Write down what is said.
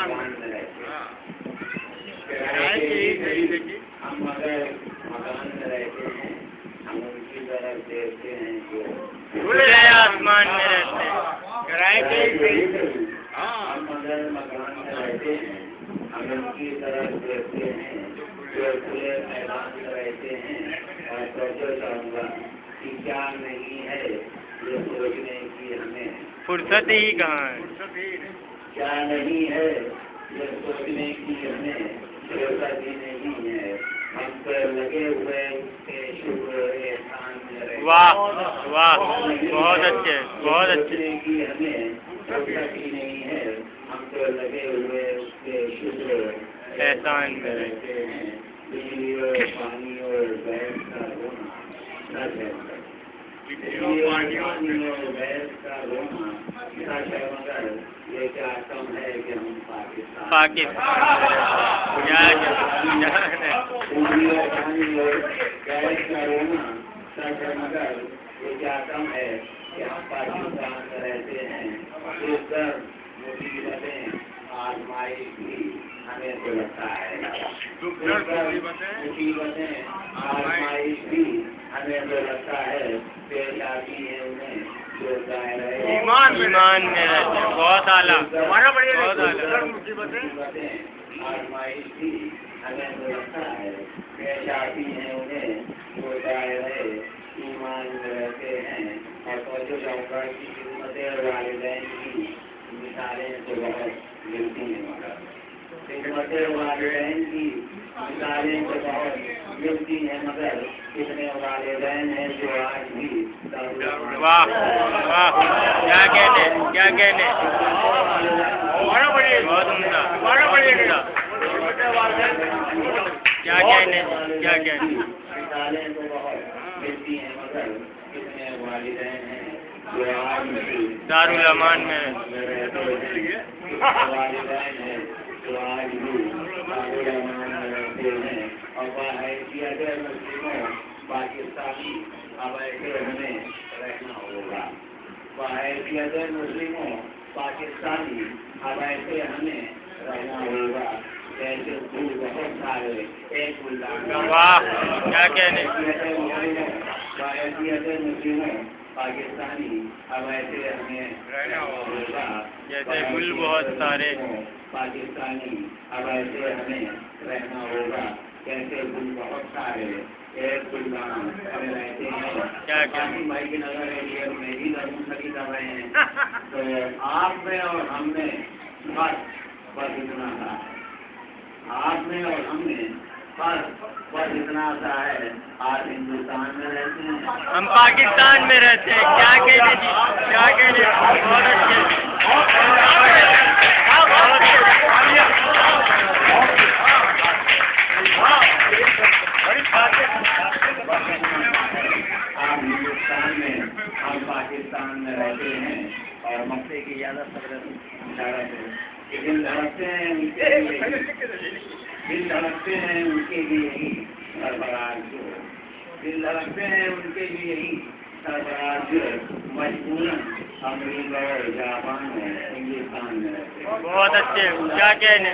मकान में रहते हैं। किराए के हम अगर मकान में रहते हैं, हम उनकी तरफ देखते हैं जो खुले आसमान में रहते हैं। किराए के हम अगर मकान में रहते हैं, हम उनकी तरफ देखते हैं जो खुले मैदान में रहते हैं। और सोचो चाहूँगा कि क्या नहीं है ये सोचने की हमें फुर्सत ही कहाँ है। क्या नहीं है ये सोचने की हमें फुर्सत ही नहीं है। हम तो लगे हुए उसके शुक्र एहसान में रहते हैं। वाह वाह, बहुत अच्छे, बहुत अच्छे। सोचने की हमें फुर्सत ही नहीं है। हम तो लगे हुए उसके शुक्र एहसान में रहते हैं। बिजली और पानी और गैस का रोना सच है, पानी और गैस का रोना सच है, मगर ये क्या कम है कि हम पाकिस्तान बिजली और पानी और गैस का रोना सच है, मगर ये क्या कम है कि हम पाकिस्तान में रहते हैं। इस दर मुसीबतें आजमाइश भी हमें तो लगता है, मुसीबतें आजमाइश भी हमें तो लगता है पेश आती है उन्हें जो जाहिर है ईमान में रहते हैं। बहुत आला, हमारा बढ़िया, बहुत आला। मुसीबतें आजमाइश भी हमें तो लगता है पेश आती है उन्हें जो जाहिर है ईमान में रहते हैं। और सोचो जाऊँगा कि खिदमत वालिदैन की मिसालें तो बहुत मिलती हैं, मगर खिदमत वालिदैन की मिसालें तो बहुत मिलती हैं, मगर कितने वालिदैन हैं जो आज भी वाह वाह, क्या कहने, क्या कहने, बहुत उम्दा, क्या कहने, क्या कहने। मिसालें तो बहुत मिलती हैं, मगर कितने वालिदैन हैं जो आज भी दारुल अमान में वालिदैन हैं जो आज भी दारुल अमान में रहते हैं। और बाहैसियत मुस्लिमों पाकिस्तानी अब ऐसे हमें रहना होगा। बाहैसियत मुस्लिमों पाकिस्तानी अब ऐसे हमें रहना होगा जैसे फूल बहुत सारे एक फूलदान। वाह, क्या कहने। बाहैसियत मुस्लिमों पाकिस्तानी अब ऐसे हमें रहना होगा जैसे फूल बहुत सारे पाकिस्तानी अब ऐसे हमें रहना होगा जैसे फूल बहुत सारे एक फूलदान हमें रहते हैं। क्या काफी भाई के नगर एरिया में भी नर्सरी कर रहे हैं, तो आप में और हम में बस इतना था। आप में और हम में बस इतना सा है। आज हिंदुस्तान में रहते हैं, हम पाकिस्तान में रहते हैं। क्या कहने जी, क्या कहने, बहुत अच्छे, आप हिंदुस्तान में, हम पाकिस्तान में रहते हैं। और मक्के की ज्यादा दिल धड़कते हैं उनके लिए, दिल धड़कते हैं उनके लिए ही सरफराज जो, दिल धड़कते हैं उनके लिए ही सरफराज जो मजबूरन अमरीका और जापान में हिंदुस्तान में रहते हैं। बहुत अच्छे, क्या कहने।